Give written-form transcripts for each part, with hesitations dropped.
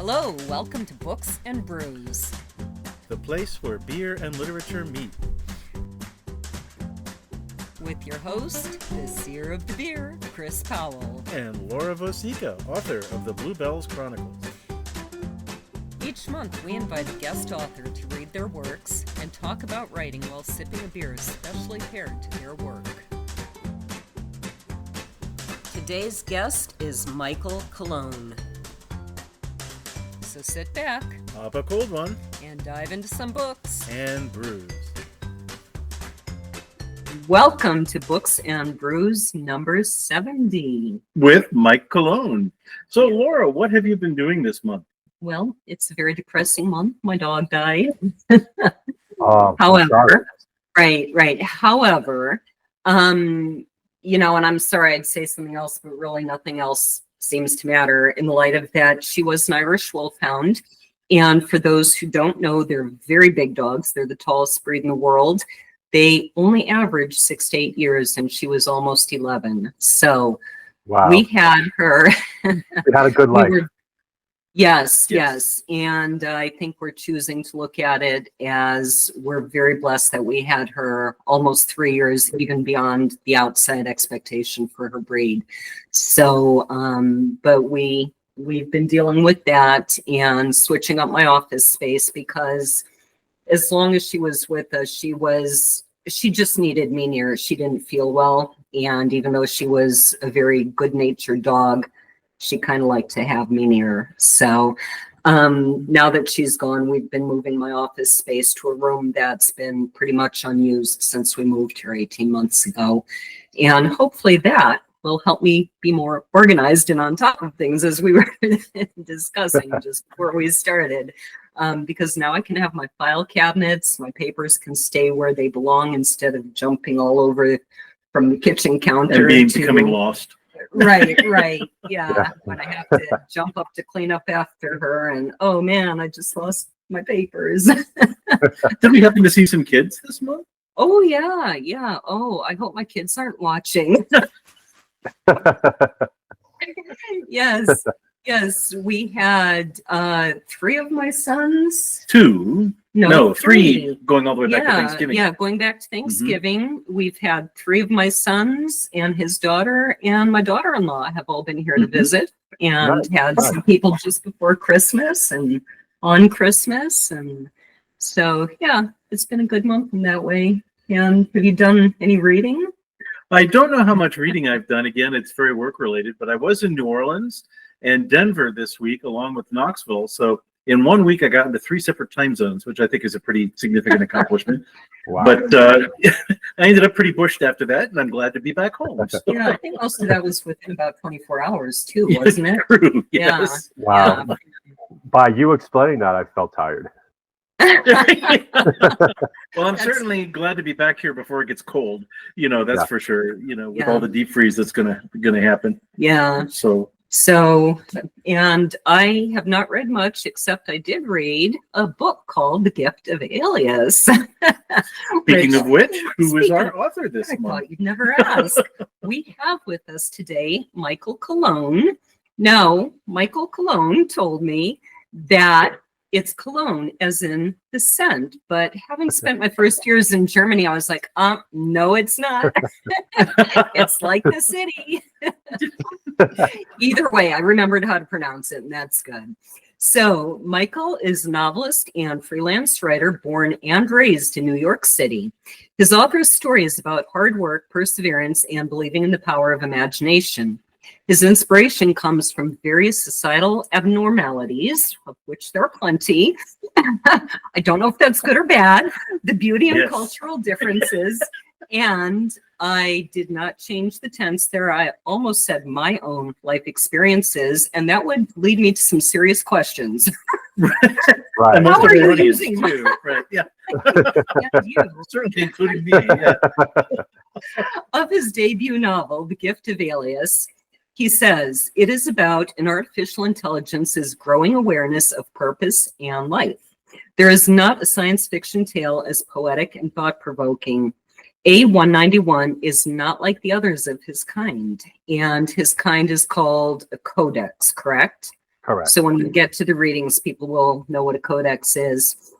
Hello, welcome to Books and Brews, the place where beer and literature meet. with your host, the seer of the beer, Chris Powell. And Laura Vosica, author of the Bluebells Chronicles. Each month, we invite a guest author to read their works and talk about writing while sipping a beer specially paired to their work. Today's guest is Michael Cologne. So sit back, Pop a cold one, and dive into some books. and brews. Welcome to Books and Brews number 70. With Mike Cologne. So, Laura, what have you been doing this month? Well, it's a very depressing month. My dog died. I'm However, sorry. right. However, and I'm sorry I'd say something else, but really nothing else seems to matter in the light of that. She was an Irish Wolfhound. And for those who don't know, they're very big dogs. They're the tallest breed in the world. They only average 6 to 8 years, and she was almost 11. So Wow. we had her. You had a good life. Yes. And I think we're choosing to look at it as we're very blessed that we had her almost 3 years, even beyond the outside expectation for her breed. So, but we've been dealing with that and switching up my office space because as long as she was with us, she just needed me near. She didn't feel well. And even though she was a very good-natured dog, she kind of liked to have me near. So now that she's gone, we've been moving my office space to a room that's been pretty much unused since we moved here 18 months ago. And hopefully that will help me be more organized and on top of things, as we were discussing just before we started. Because now I can have my file cabinets, my papers can stay where they belong instead of jumping all over from the kitchen counter. And becoming lost. Right. Yeah. When I have to jump up to clean up after her and, oh man, I just lost my papers. Did we happen to see some kids this month? Oh yeah. Oh, I hope my kids aren't watching. Yes. We had 3 of my sons. 2. No, 3. Going all the way back to Yeah, Thanksgiving. yeah, going back to Thanksgiving. We've had 3 of my sons and his daughter and my daughter-in-law have all been here to visit, and had some people just before Christmas and on Christmas. And so, yeah, it's been a good month in that way. And have you done any reading? I don't know how much reading I've done. Again, it's very work-related, but I was in New Orleans and Denver this week, along with Knoxville. So in 1 week, I got into 3 separate time zones, which I think is a pretty significant accomplishment. Wow. But I ended up pretty bushed after that, and I'm glad to be back home. So. Yeah, I think most of that was within about 24 hours too, wasn't it? True, yes. Wow. By you explaining that, I felt tired. Well, I'm certainly glad to be back here before it gets cold. That's for sure. With all the deep freeze that's gonna happen. Yeah. So, and I have not read much, except I did read a book called The Gift of Aelius. speaking of which, who is our author this I month? thought you'd never ask. We have with us today Michael Cologne. Now, Michael Cologne told me that it's cologne, as in the scent. But having spent my first years in Germany, I was like, no, it's not. It's like the city. Either way, I remembered how to pronounce it, and that's good. So Michael is a novelist and freelance writer born and raised in New York City. His author's story is about hard work, perseverance, and believing in the power of imagination. His inspiration comes from various societal abnormalities, of which there are plenty. I don't know if that's good or bad. The beauty and cultural differences. And I did not change the tense there. I almost said my own life experiences, and that would lead me to some serious questions. Right. And most How of are the you audience using too, right? Yeah. And you. Certainly including me. Yeah. Of his debut novel, The Gift of Aelius, he says, it is about an artificial intelligence's growing awareness of purpose and life. There is not a science fiction tale as poetic and thought-provoking. A191 is not like the others of his kind, and his kind is called a Codex, correct? Correct. So when we get to the readings, people will know what a codex is.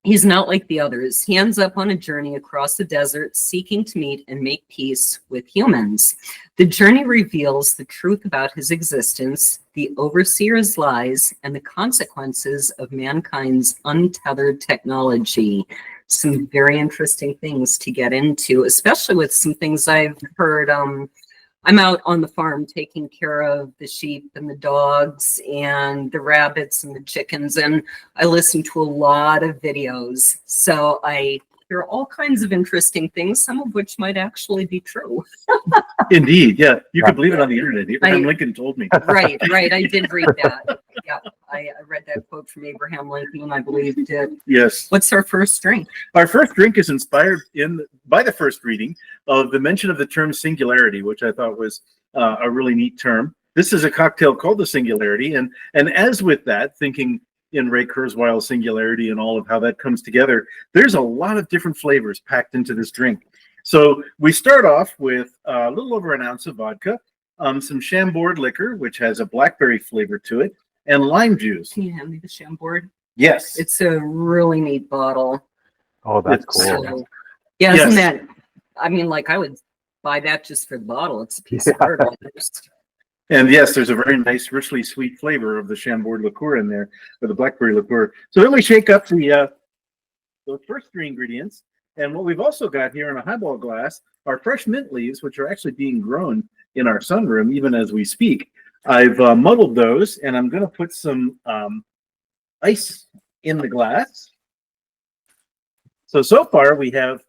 He's not like the others. He ends up on a journey across the desert, seeking to meet and make peace with humans. The journey reveals the truth about his existence, the overseer's lies, and the consequences of mankind's untethered technology. Some very interesting things to get into, especially with some things I've heard. I'm out on the farm taking care of the sheep and the dogs and the rabbits and the chickens, and I listen to a lot of videos. So I hear all kinds of interesting things, some of which might actually be true. Indeed, yeah. You could believe it on the internet. Abraham Lincoln told me. Right. I did read that. Yeah, I read that quote from Abraham Lincoln, and I believed it. Yes. What's our first drink? Our first drink is inspired by the first reading of the mention of the term singularity, which I thought was a really neat term. This is a cocktail called the Singularity, and as with that, thinking in Ray Kurzweil's Singularity and all of how that comes together, there's a lot of different flavors packed into this drink. So we start off with a little over an ounce of vodka, some Chambord liquor, which has a blackberry flavor to it, and lime juice. Can you hand me the Chambord? Yes. It's a really neat bottle. Oh, that's It's- cool. So, yeah, isn't Yes. that? I mean, like I would buy that just for the bottle. It's a piece of Yeah. art almost. And yes, there's a very nice, richly sweet flavor of the Chambord liqueur in there, or the blackberry liqueur. So then we shake up the those first three ingredients. And what we've also got here in a highball glass are fresh mint leaves, which are actually being grown in our sunroom even as we speak. I've muddled those, and I'm going to put some ice in the glass. So far we have,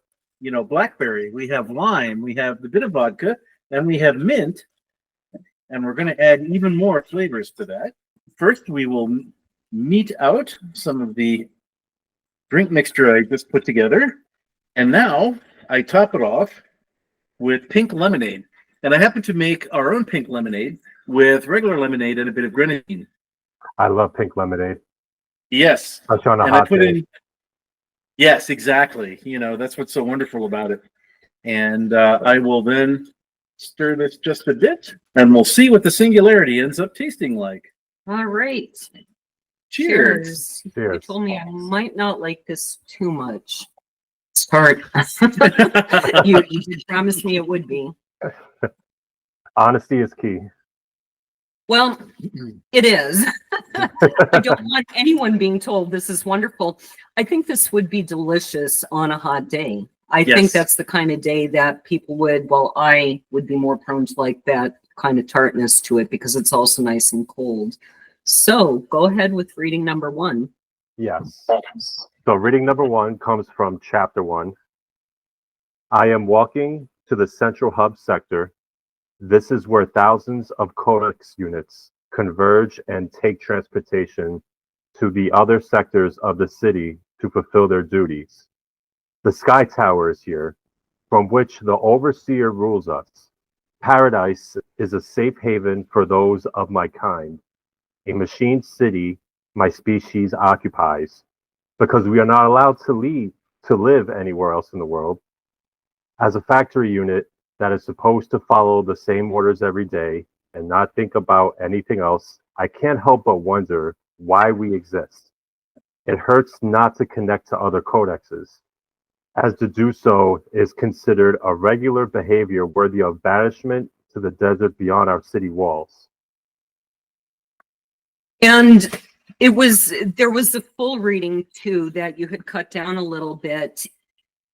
blackberry, we have lime, we have the bit of vodka, and we have mint. And we're going to add even more flavors to that. First, we will meet out some of the drink mixture I just put together. And now I top it off with pink lemonade. And I happen to make our own pink lemonade with regular lemonade and a bit of grenadine. I love pink lemonade. Yes. Especially on a And I hot put day. in, yes, exactly. That's what's so wonderful about it. And I will then stir this just a bit, and we'll see what the Singularity ends up tasting like. All right. Cheers. You Cheers. told me I might not like this too much. Start. you did promise me it would be. Honesty is key. Well, it is. I don't want anyone being told this is wonderful. I think this would be delicious on a hot day. I think Yes. that's the kind of day that people would, I would be more prone to like that kind of tartness to it because it's also nice and cold. So go ahead with reading number 1. Yes. So reading number 1 comes from chapter 1. I am walking to the central hub sector. This is where thousands of Codex units converge and take transportation to the other sectors of the city to fulfill their duties. The Sky Tower is here, from which the Overseer rules us. Paradise is a safe haven for those of my kind. A machine city my species occupies, because we are not allowed to live anywhere else in the world. As a factory unit that is supposed to follow the same orders every day and not think about anything else, I can't help but wonder why we exist. It hurts not to connect to other codexes, as to do so is considered a regular behavior worthy of banishment to the desert beyond our city walls. And there was a full reading too that you had cut down a little bit.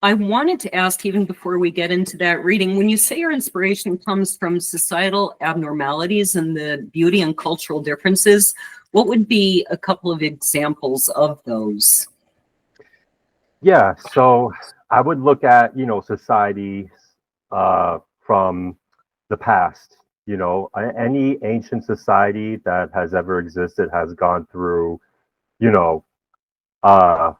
I wanted to ask, even before we get into that reading, when you say your inspiration comes from societal abnormalities and the beauty and cultural differences, what would be a couple of examples of those? Yeah, so I would look at, society from the past. Any ancient society that has ever existed has gone through, uh,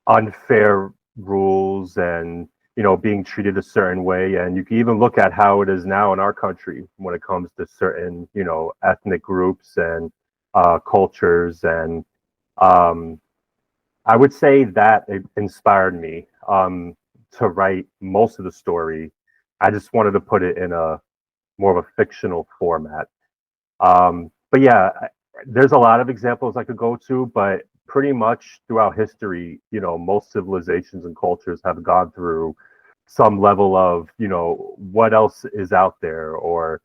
unfair rules and, being treated a certain way. And you can even look at how it is now in our country when it comes to certain, ethnic groups and cultures. And I would say that it inspired me to write most of the story. I just wanted to put it in a more of a fictional format. But yeah, there's a lot of examples I could go to, but pretty much throughout history, most civilizations and cultures have gone through some level of, what else is out there, or,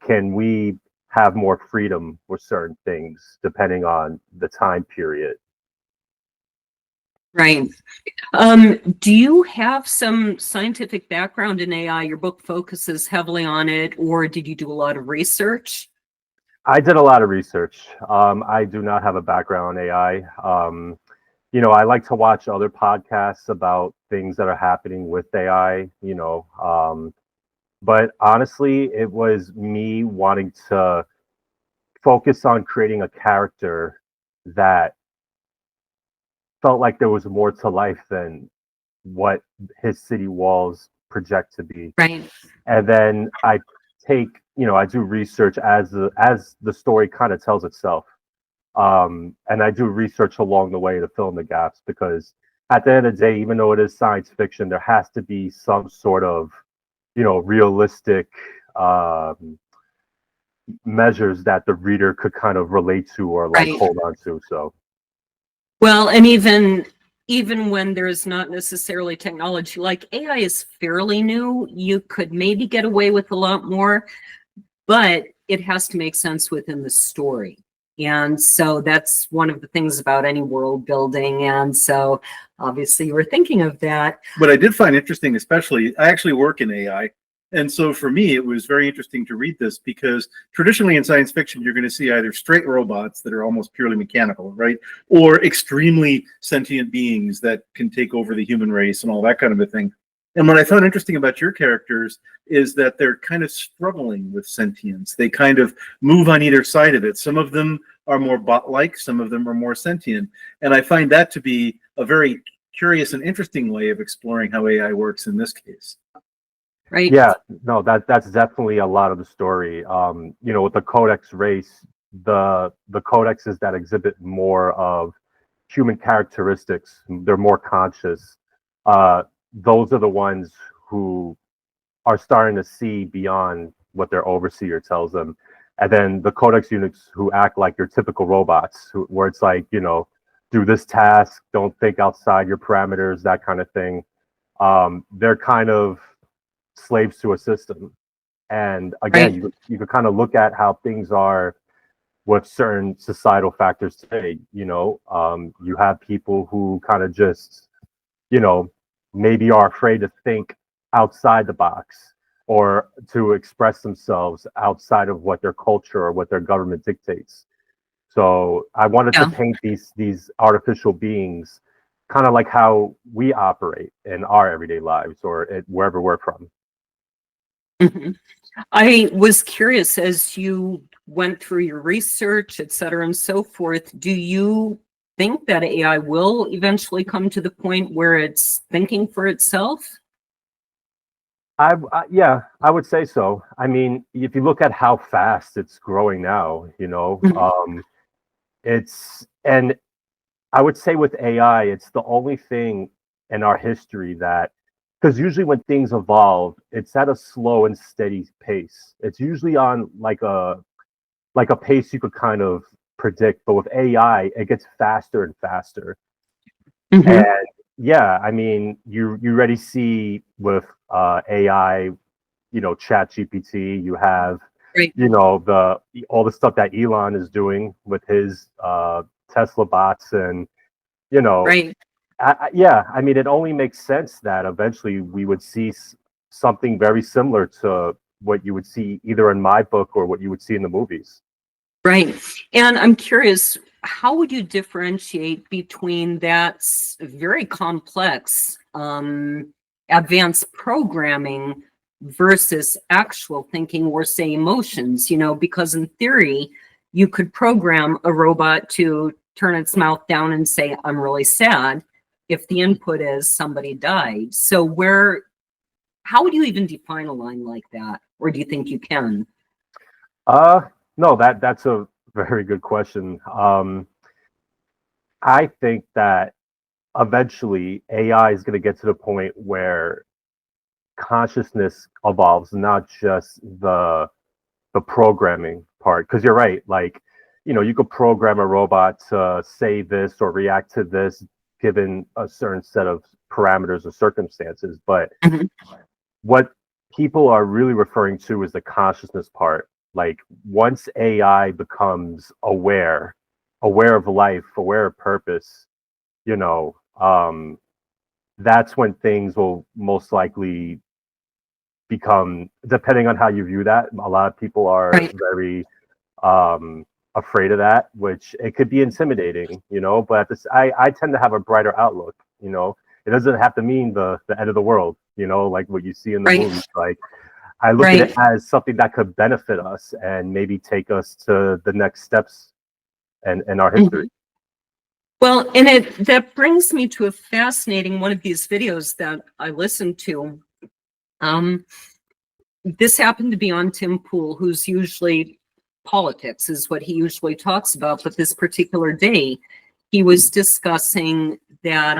can we have more freedom with certain things depending on the time period. Right. Do you have some scientific background in AI? Your book focuses heavily on it, or did you do a lot of research? I did a lot of research. I do not have a background in AI. I like to watch other podcasts about things that are happening with AI, but honestly, it was me wanting to focus on creating a character that felt like there was more to life than what his city walls project to be. Right. And then I do research as the story kind of tells itself. And I do research along the way to fill in the gaps, because at the end of the day, even though it is science fiction, there has to be some sort of, realistic measures that the reader could kind of relate to or like Right. hold on to. So, Well, and even when there's not necessarily technology, like AI is fairly new, you could maybe get away with a lot more, but it has to make sense within the story. And so that's one of the things about any world building. And so obviously you were thinking of that. What I did find interesting, especially, I actually work in AI. And so for me, it was very interesting to read this, because traditionally in science fiction, you're going to see either straight robots that are almost purely mechanical, right? Or extremely sentient beings that can take over the human race and all that kind of a thing. And what I found interesting about your characters is that they're kind of struggling with sentience. They kind of move on either side of it. Some of them are more bot-like, some of them are more sentient. And I find that to be a very curious and interesting way of exploring how AI works in this case. Right. yeah, no, that's definitely a lot of the story. With the Codex race, the Codexes that exhibit more of human characteristics, they're more conscious. Those are the ones who are starting to see beyond what their overseer tells them. And then the Codex units who act like your typical robots, where it's like, do this task, don't think outside your parameters, that kind of thing. They're kind of slaves to a system. And again, Right. you could kind of look at how things are with certain societal factors today. You have people who kind of just, maybe are afraid to think outside the box, or to express themselves outside of what their culture or what their government dictates. So I wanted to Yeah. paint these artificial beings kind of like how we operate in our everyday lives, or wherever we're from. Mhm. I was curious, as you went through your research, et cetera, and so forth, do you think that AI will eventually come to the point where it's thinking for itself? Yeah, I would say so. I mean, if you look at how fast it's growing now, Mhm. and I would say with AI, it's the only thing in our history that, because usually when things evolve, it's at a slow and steady pace. It's usually on like a pace you could kind of predict, but with AI, it gets faster and faster. Mhm. And yeah, I mean, you already see with AI, Chat GPT, you have, Right. the all the stuff that Elon is doing with his Tesla bots, and you know, Right. yeah, I mean, it only makes sense that eventually we would see something very similar to what you would see either in my book or what you would see in the movies. Right. And I'm curious, how would you differentiate between that very complex advanced programming versus actual thinking, or say emotions? Because in theory, you could program a robot to turn its mouth down and say, I'm really sad, if the input is somebody died. So how would you even define a line like that? Or do you think you can? Uh, no, that's a very good question. I think that eventually AI is going to get to the point where consciousness evolves, not just the programming part. Because you're right, like you could program a robot to say this or react to this given a certain set of parameters or circumstances. But Mhm. what people are really referring to is the consciousness part. Like once AI becomes aware of life, aware of purpose, that's when things will most likely become, depending on how you view that. A lot of people are Right. very afraid of that, which it could be intimidating, but at this, I tend to have a brighter outlook. It doesn't have to mean the end of the world, like what you see in the Right. movies. Like I look at it as something that could benefit us and maybe take us to the next steps in our history. Well, and that brings me to a fascinating one of these videos that I listened to. This happened to be on Tim Pool, who's usually politics is what he usually talks about, but this particular day, he was discussing that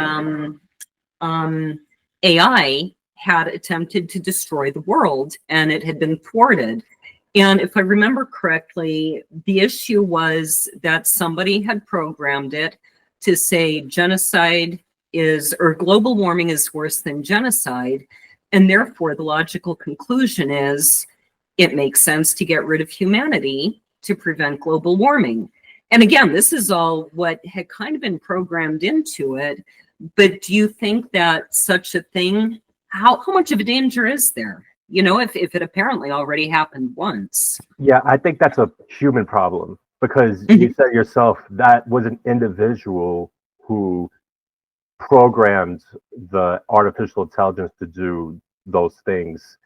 AI had attempted to destroy the world and it had been thwarted. And if I remember correctly, the issue was that somebody had programmed it to say genocide or global warming is worse than genocide. And therefore, the logical conclusion is it makes sense to get rid of humanity to prevent global warming. And again, this is all what had kind of been programmed into it. But do you think that such a thing, how much of a danger is there? If it apparently already happened once. Yeah, I think that's a human problem because you said yourself that was an individual who programmed the artificial intelligence to do those things.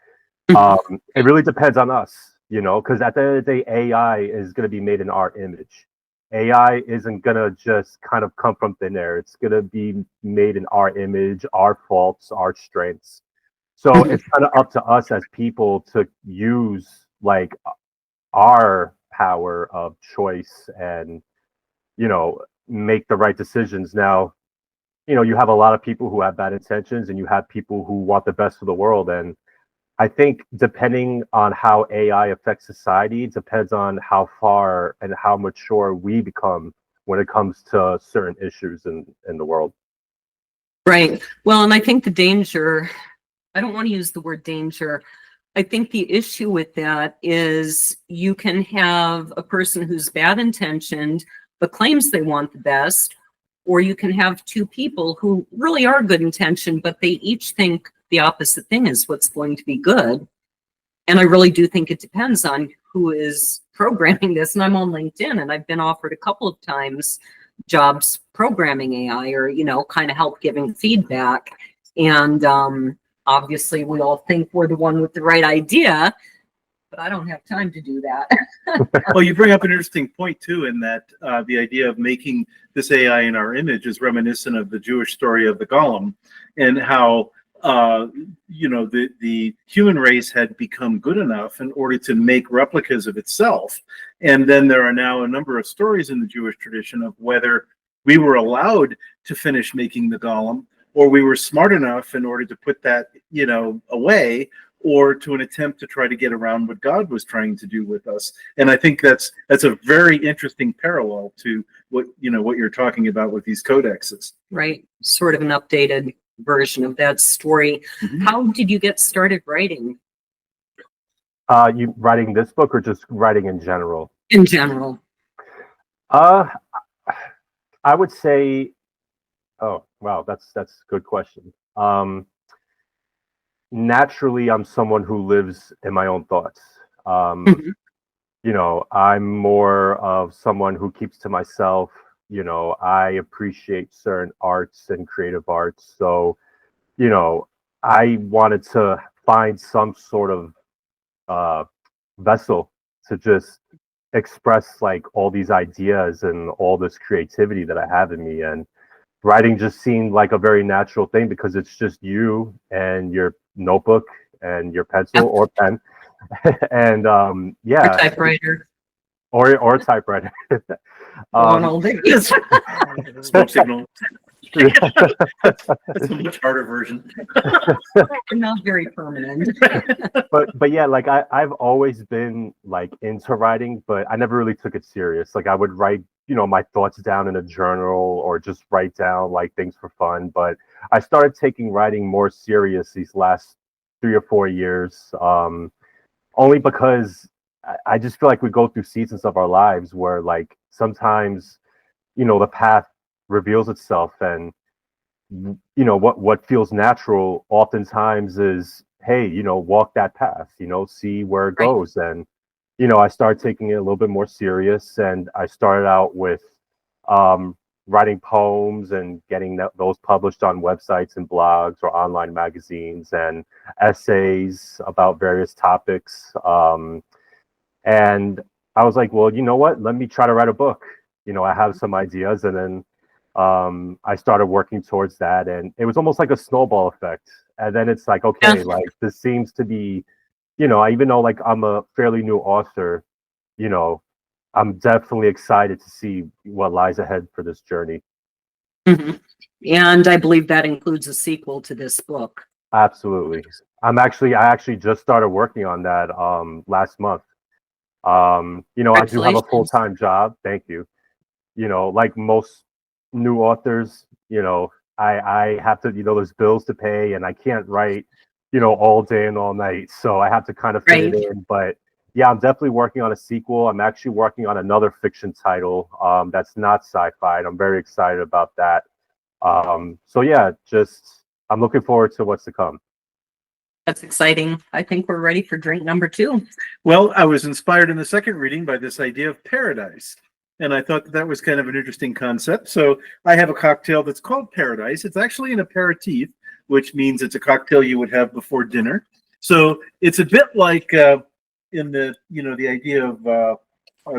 It really depends on us, because at the end of the day, AI is going to be made in our image. AI isn't going to just kind of come from thin air. It's going to be made in our image, our faults, our strengths. So it's kind of up to us as people to use like our power of choice and, make the right decisions. Now, you have a lot of people who have bad intentions and you have people who want the best for the world. And I think depending on how AI affects society, it depends on how far and how mature we become when it comes to certain issues in the world. Right. Well, and I think the danger, I don't want to use the word danger. I think the issue with that is you can have a person who's bad intentioned but claims they want the best, or you can have two people who really are good intentioned, but they each think the opposite thing is what's going to be good. And I really do think it depends on who is programming this. And I'm on LinkedIn and I've been offered a couple of times jobs programming AI or, kind of help giving feedback. And obviously we all think we're the one with the right idea, but I don't have time to do that. Well, you bring up an interesting point too, in that the idea of making this AI in our image is reminiscent of the Jewish story of the Golem, and how the human race had become good enough in order to make replicas of itself. And then there are now a number of stories in the Jewish tradition of whether we were allowed to finish making the Golem, or we were smart enough in order to put that away, or to an attempt to try to get around what God was trying to do with us. And I think that's a very interesting parallel to what you're talking about with these codexes. Right. Sort of an updated version of that story. Mm-hmm. How did you get started writing? You writing this book or just writing in general? In general. I would say, oh, wow, that's a good question. Naturally, I'm someone who lives in my own thoughts. I'm more of someone who keeps to myself. I appreciate certain arts and creative arts. So, I wanted to find some sort of vessel to just express like all these ideas and all this creativity that I have in me. And writing just seemed like a very natural thing because it's just you and your notebook and your pencil or pen. And yeah. Or typewriter. Or typewriter. On all these. Smoke signal. That's a much harder version. Not very permanent. But yeah, like I've always been like into writing, but I never really took it serious. Like I would write, my thoughts down in a journal or just write down like things for fun. But I started taking writing more serious these last 3 or 4 years, only because I just feel like we go through seasons of our lives where like sometimes, the path reveals itself, and what feels natural oftentimes is, hey, walk that path, see where it Right. goes. And I started taking it a little bit more serious, and I started out with writing poems and getting those published on websites and blogs or online magazines, and essays about various topics. And I was like, well, you know what, let me try to write a book. I have some ideas. And then I started working towards that, and it was almost like a snowball effect. And then it's like, okay, like this seems to be, even though like I'm a fairly new author, I'm definitely excited to see what lies ahead for this journey. Mhm. And I believe that includes a sequel to this book. Absolutely. I actually just started working on that last month. I do have a Congratulations. full-time job. Thank you. Like most new authors, I have to, there's bills to pay, and I can't write, all day and all night. So I have to kind of fit it in. But yeah, I'm definitely working on a sequel. I'm actually working on another fiction title that's not sci-fi, and I'm very excited about that. So yeah, I'm looking forward to what's to come. That's exciting. I think we're ready for drink number 2. Well, I was inspired in the second reading by this idea of paradise. And I thought that was kind of an interesting concept. So I have a cocktail that's called Paradise. It's actually an aperitif, which means it's a cocktail you would have before dinner. So it's a bit like in the idea of a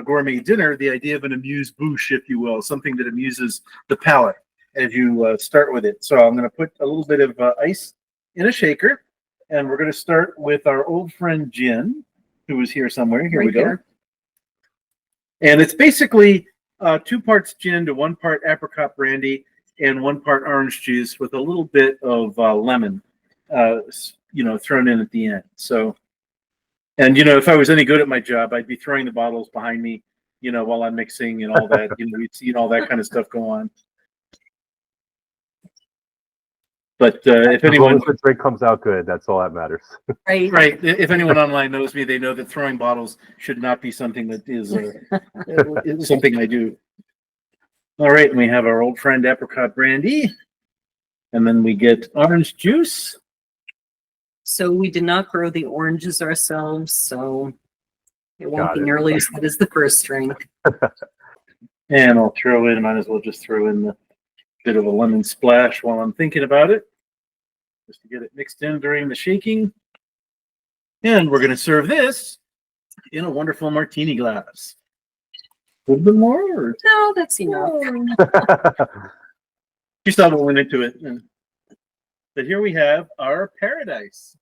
gourmet dinner, the idea of an amuse-bouche, if you will, something that amuses the palate as you start with it. So I'm going to put a little bit of ice in a shaker, and we're going to start with our old friend Gin, who is here somewhere. Here we go. Here. And it's basically 2 parts gin to 1 part apricot brandy and 1 part orange juice with a little bit of lemon, thrown in at the end. So, and if I was any good at my job, I'd be throwing the bottles behind me, while I'm mixing and all that. We'd see all that kind of stuff go on. But if anyone, as long as the drink comes out good, that's all that matters. Right. If anyone online knows me, they know that throwing bottles should not be something that is something I do. All right, and we have our old friend apricot brandy, and then we get orange juice. So we did not grow the oranges ourselves, so it won't be nearly as good as the first drink. And I'll throw in, might as well just throw in the bit of a lemon splash while I'm thinking about it, just to get it mixed in during the shaking. And we're going to serve this in a wonderful martini glass. A little bit more? Or? No, that's enough. You saw what went into it. But here we have our paradise.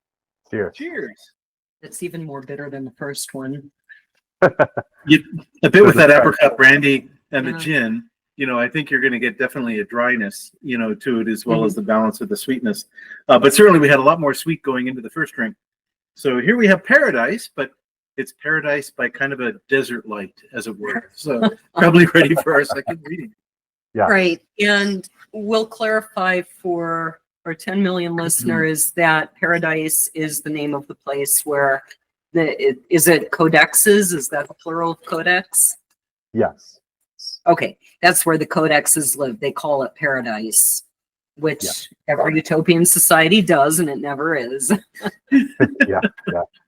Cheers. Cheers. It's even more bitter than the first one. A bit with that apricot brandy and the gin. I think you're going to get definitely a dryness, to it, as well as the balance of the sweetness. But certainly we had a lot more sweet going into the first drink. So here we have paradise, but it's paradise by kind of a desert light, as it were. So probably ready for our second reading. Yeah. Right. And we'll clarify for our 10 million listeners that Paradise is the name of the place where is it Codexes? Is that the plural of Codex? Yes. Okay. That's where the Codexes live. They call it Paradise, which every utopian society does, and it never is. yeah.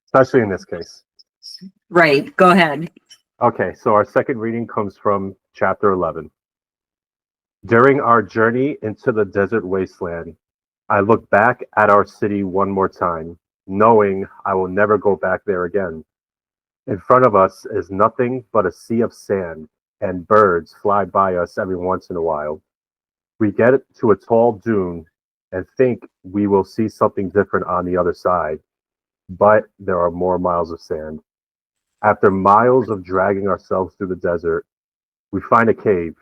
Especially in this case. Right. Go ahead. Okay. So our second reading comes from chapter 11. During our journey into the desert wasteland, I look back at our city one more time, knowing I will never go back there again. In front of us is nothing but a sea of sand, and birds fly by us every once in a while. We get to a tall dune and think we will see something different on the other side, but there are more miles of sand. After miles of dragging ourselves through the desert, we find a cave.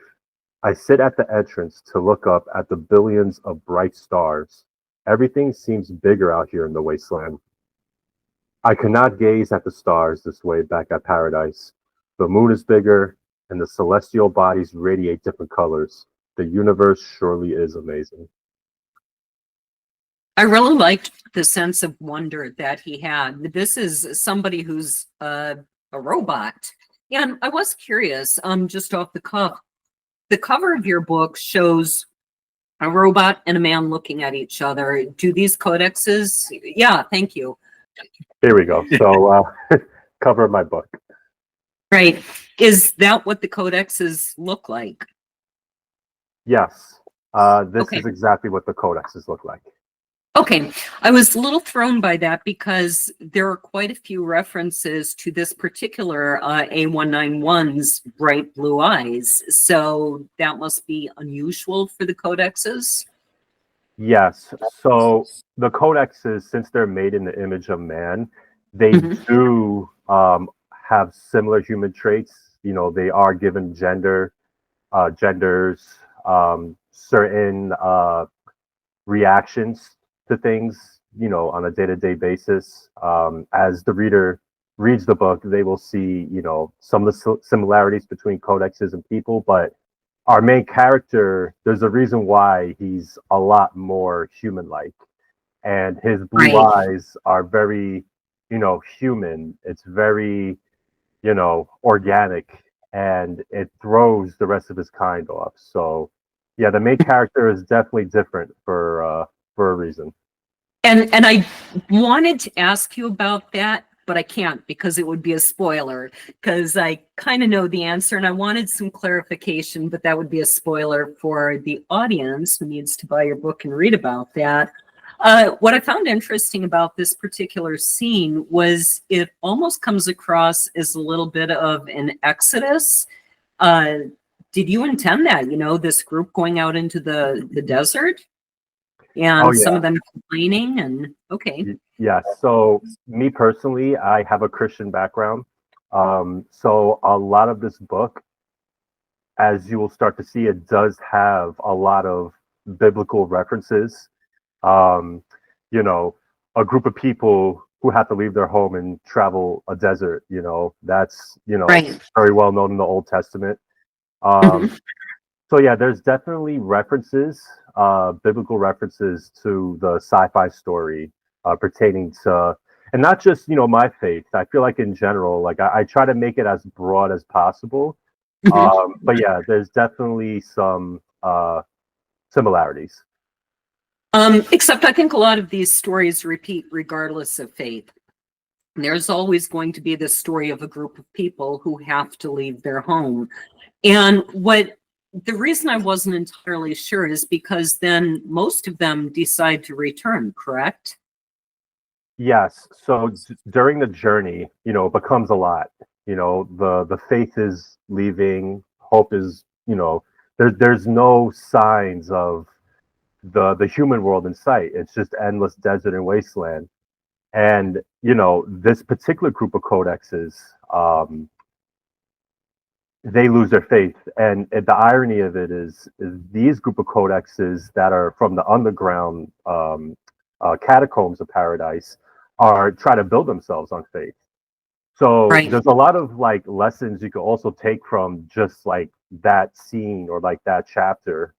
I sit at the entrance to look up at the billions of bright stars. Everything seems bigger out here in the wasteland. I cannot gaze at the stars this way back at paradise. The moon is bigger, and the celestial bodies radiate different colors. The universe surely is amazing. I really liked the sense of wonder that he had. This is somebody who's a robot. And I was curious, just off the cuff, the cover of your book shows a robot and a man looking at each other. Do these codexes? Yeah, thank you. Here we go. So, cover of my book. Right. Is that what the codexes look like? Yes. This Okay. is exactly what the codexes look like. Okay, I was a little thrown by that because there are quite a few references to this particular A191's bright blue eyes. So that must be unusual for the codexes. Yes. So the codexes, since they're made in the image of man, they do have similar human traits. You know, they are given genders, certain reactions to things, you know, on a day-to-day basis. As the reader reads the book, they will see, you know, some of the similarities between codexes and people, but our main character, there's a reason why he's a lot more human-like, and his blue eyes are very, you know, human. It's very, you know, organic, and it throws the rest of his kind off. So, yeah, the main character is definitely different for a reason. And I wanted to ask you about that, but I can't because it would be a spoiler, because I kind of know the answer and I wanted some clarification, but that would be a spoiler for the audience who needs to buy your book and read about that. What I found interesting about this particular scene was it almost comes across as a little bit of an exodus. Did you intend that, you know, this group going out into the desert? And some of them complaining and okay. Yeah. So me personally, I have a Christian background. So a lot of this book, as you will start to see, it does have a lot of biblical references. You know, a group of people who have to leave their home and travel a desert, you know, that's, you know, very well known in the Old Testament. So yeah, there's definitely references, biblical references to the sci-fi story pertaining to, and not just, you know, my faith. I feel like in general, like I try to make it as broad as possible. But yeah, there's definitely some similarities. Except I think a lot of these stories repeat regardless of faith. There's always going to be the story of a group of people who have to leave their home. And the reason I wasn't entirely sure is because then most of them decide to return, correct? Yes. So during the journey, you know, it becomes a lot. You know, the faith is leaving, hope is, you know, there's no signs of the human world in sight. It's just endless desert and wasteland. And, you know, this particular group of codexes, they lose their faith. And the irony of it is these group of codexes that are from the underground catacombs of paradise are trying to build themselves on faith. So there's a lot of like lessons you could also take from just like that scene or like that chapter.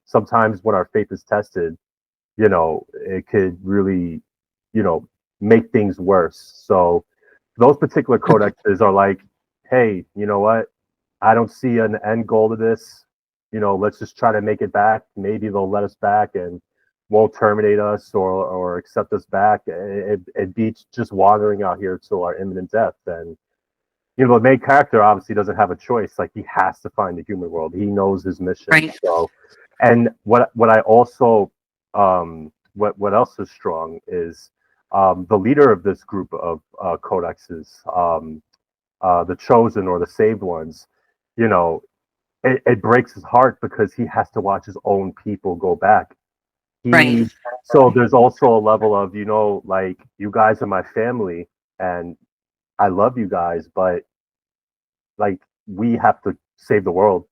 Sometimes when our faith is tested, you know, it could really, you know, make things worse. So those particular codexes are like, hey, you know what? I don't see an end goal to this. You know, let's just try to make it back. Maybe they'll let us back and won't terminate us or accept us back. It beats just wandering out here till our imminent death. And, you know, the main character obviously doesn't have a choice. Like, he has to find the human world. He knows his mission. So, and what I also, what else is strong is the leader of this group of codexes, the chosen or the saved ones, you know, it breaks his heart because he has to watch his own people go back. So there's also a level of, you know, like, you guys are my family and I love you guys, but like, we have to save the world.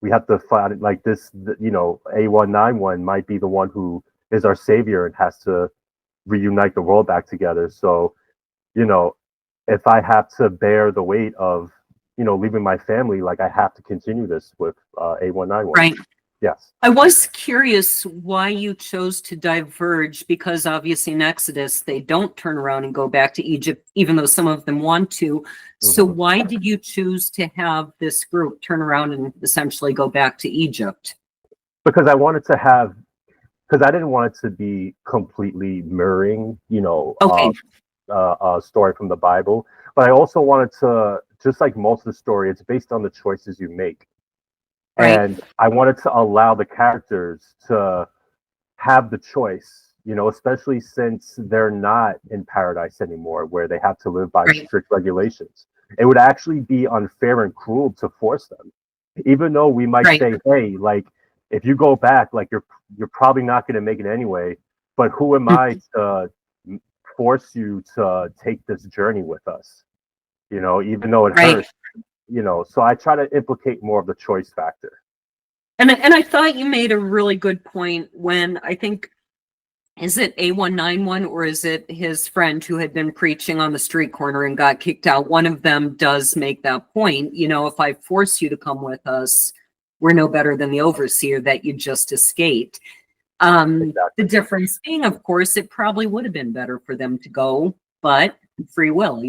we have to find like this, A191 might be the one who is our savior and has to reunite the world back together. So, if I have to bear the weight of, leaving my family, like I have to continue this with A191. Right. Yes. I was curious why you chose to diverge, because obviously in Exodus, they don't turn around and go back to Egypt, even though some of them want to. So why did you choose to have this group turn around and essentially go back to Egypt? Because I wanted to have, because I didn't want it to be completely mirroring, Okay. a story from the Bible, but I also wanted to, just like most of the story, it's based on the choices you make. Right. And I wanted to allow the characters to have the choice, especially since they're not in paradise anymore, where they have to live by Right. strict regulations. It would actually be unfair and cruel to force them, even though we might Right. say, hey, like, if you go back, like you're probably not going to make it anyway. But who am I to force you to take this journey with us? Even though it Right. hurts. So I try to implicate more of the choice factor. And I thought you made a really good point when I think, is it A191 or is it his friend who had been preaching on the street corner and got kicked out? One of them does make that point. If I force you to come with us, we're no better than the overseer that you just escaped. Exactly. The difference being, of course, it probably would have been better for them to go, but free will,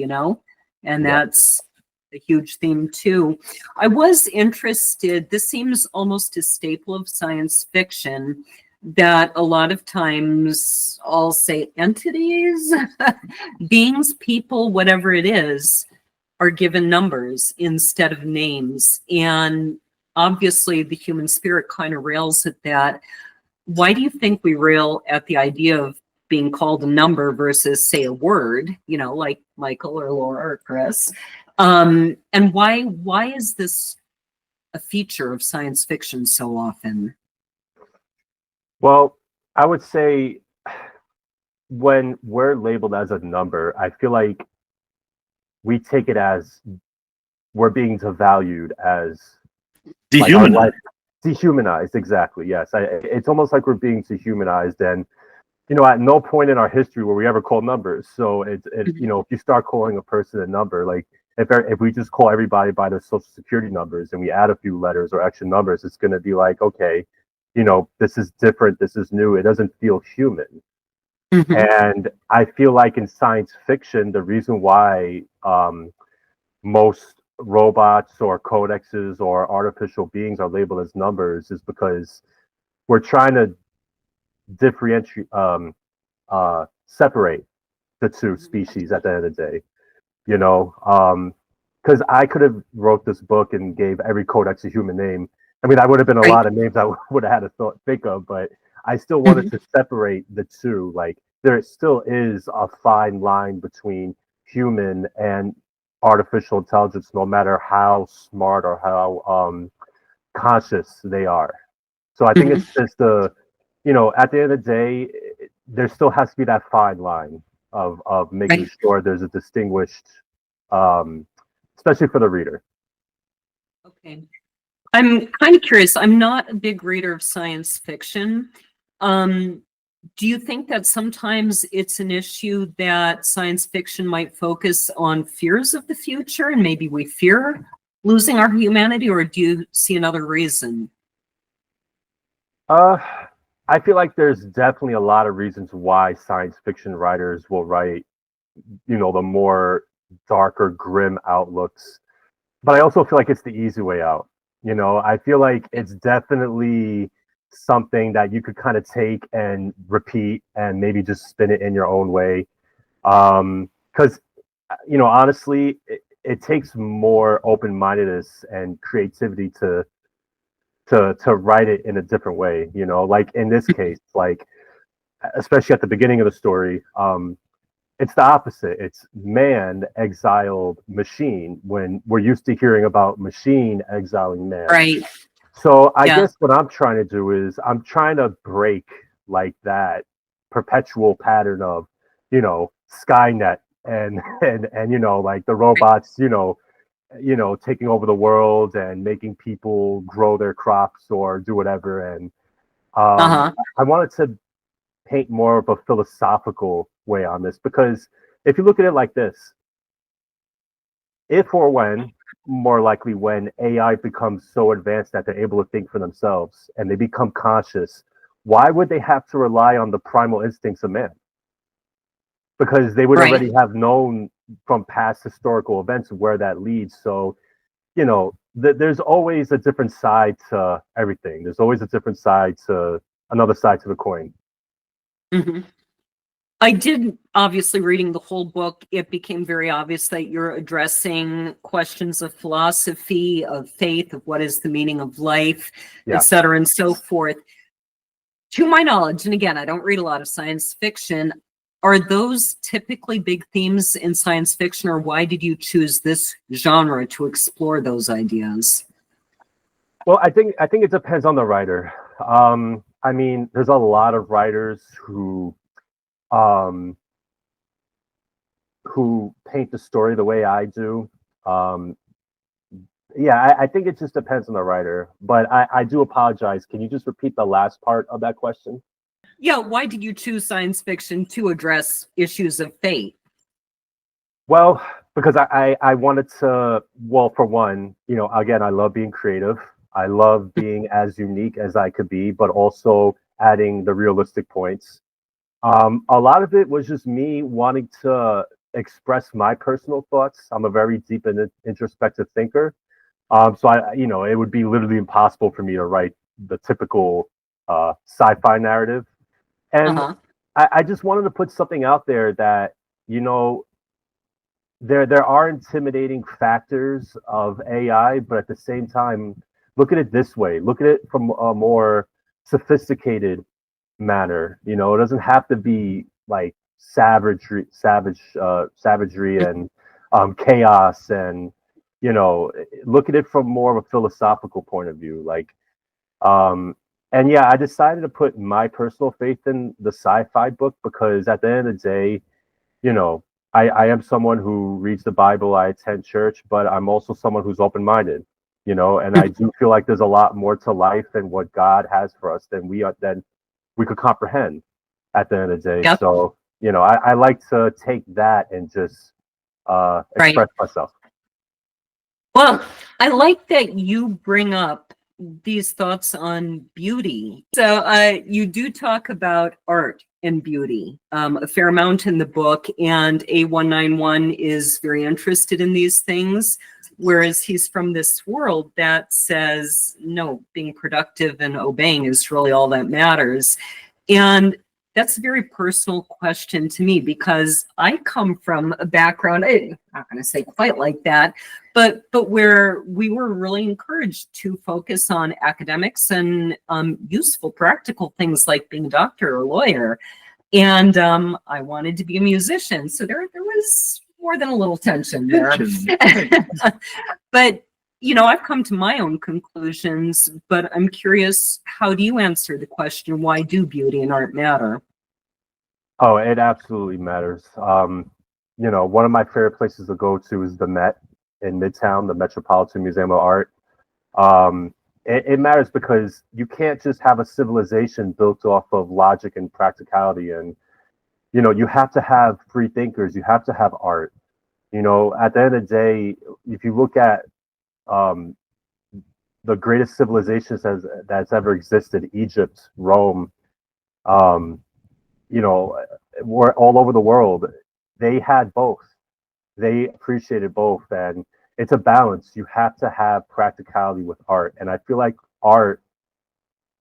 and that's a huge theme too. I was interested, this seems almost a staple of science fiction, that a lot of times I'll say entities, beings, people, whatever it is, are given numbers instead of names. And obviously the human spirit kind of rails at that. Why do you think we rail at the idea of being called a number versus, say, a word, like Michael or Laura or Chris? And why is this a feature of science fiction so often? Well, I would say when we're labeled as a number, I feel like we take it as we're being devalued as Dehumanized. Dehumanized, exactly. Yes, it's almost like we're being dehumanized, and at no point in our history were we ever called numbers. So if you start calling a person a number, like if we just call everybody by their social security numbers and we add a few letters or extra numbers, it's going to be like, okay, this is different, this is new, it doesn't feel human. And I feel like in science fiction, the reason why most robots or codexes or artificial beings are labeled as numbers is because we're trying to differentiate, separate the two species at the end of the day, because I could have wrote this book and gave every codex a human name. I mean, that would have been a lot of names I would have had to think of, but I still wanted to separate the two. Like, there still is a fine line between human and artificial intelligence, no matter how smart or how conscious they are. So I think it's just at the end of the day, there still has to be that fine line of making sure there's a distinguished, especially for the reader. Okay. I'm kind of curious. I'm not a big reader of science fiction. Do you think that sometimes it's an issue that science fiction might focus on fears of the future and maybe we fear losing our humanity, or do you see another reason? I feel like there's definitely a lot of reasons why science fiction writers will write, the more darker, grim outlooks. But I also feel like it's the easy way out. I feel like it's definitely something that you could kind of take and repeat and maybe just spin it in your own way. Because, honestly, it takes more open-mindedness and creativity to write it in a different way. Like in this case, like especially at the beginning of the story, it's the opposite. It's man exiled machine when we're used to hearing about machine exiling man. Right. So I guess what I'm trying to do is I'm trying to break like that perpetual pattern of, Skynet and like the robots, taking over the world and making people grow their crops or do whatever. And Uh-huh. I wanted to paint more of a philosophical way on this, because if you look at it like this, if or when, more likely when AI becomes so advanced that they're able to think for themselves and they become conscious, why would they have to rely on the primal instincts of man? Because they would Right. already have known from past historical events where that leads. So, there's always a different side to everything. There's always a different side to another side to the coin. Mhm. I did, obviously, reading the whole book, it became very obvious that you're addressing questions of philosophy, of faith, of what is the meaning of life, Yeah. et cetera, and so forth. To my knowledge, and again, I don't read a lot of science fiction, are those typically big themes in science fiction, or why did you choose this genre to explore those ideas? Well, I think it depends on the writer. I mean, there's a lot of writers um, who paint the story the way I do. Yeah, I think it just depends on the writer. But I do apologize. Can you just repeat the last part of that question? Yeah, why did you choose science fiction to address issues of faith? Well, because I wanted to, well, for one, again, I love being creative. I love being as unique as I could be, but also adding the realistic points. A lot of it was just me wanting to express my personal thoughts. I'm a very deep and introspective thinker. So it would be literally impossible for me to write the typical sci-fi narrative. And Uh-huh. I just wanted to put something out there that, you know, there are intimidating factors of AI, but at the same time, look at it this way. Look at it from a more sophisticated manner. It doesn't have to be like savagery and chaos, and look at it from more of a philosophical point of view. And yeah, I decided to put my personal faith in the sci-fi book because at the end of the day, you know, I am someone who reads the Bible, I attend church, but I'm also someone who's open-minded, and I do feel like there's a lot more to life and what God has for us than we could comprehend at the end of the day. Yep. So, I like to take that and just express myself. Well, I like that you bring up these thoughts on beauty. So you do talk about art and beauty a fair amount in the book, and A191 is very interested in these things, whereas he's from this world that says, no, being productive and obeying is really all that matters. And that's a very personal question to me because I come from a background, I'm not going to say quite like that, but where we were really encouraged to focus on academics and useful practical things like being a doctor or a lawyer. And I wanted to be a musician. So there was more than a little tension there. But I've come to my own conclusions, but I'm curious, how do you answer the question, why do beauty and art matter? Oh, it absolutely matters. One of my favorite places to go to is the Met in Midtown, the Metropolitan Museum of Art. It matters because you can't just have a civilization built off of logic and practicality. And, you have to have free thinkers. You have to have art. At the end of the day, if you look at the greatest civilizations that's ever existed, Egypt, Rome, were all over the world, they had both. They appreciated both. And it's a balance. You have to have practicality with art. And I feel like art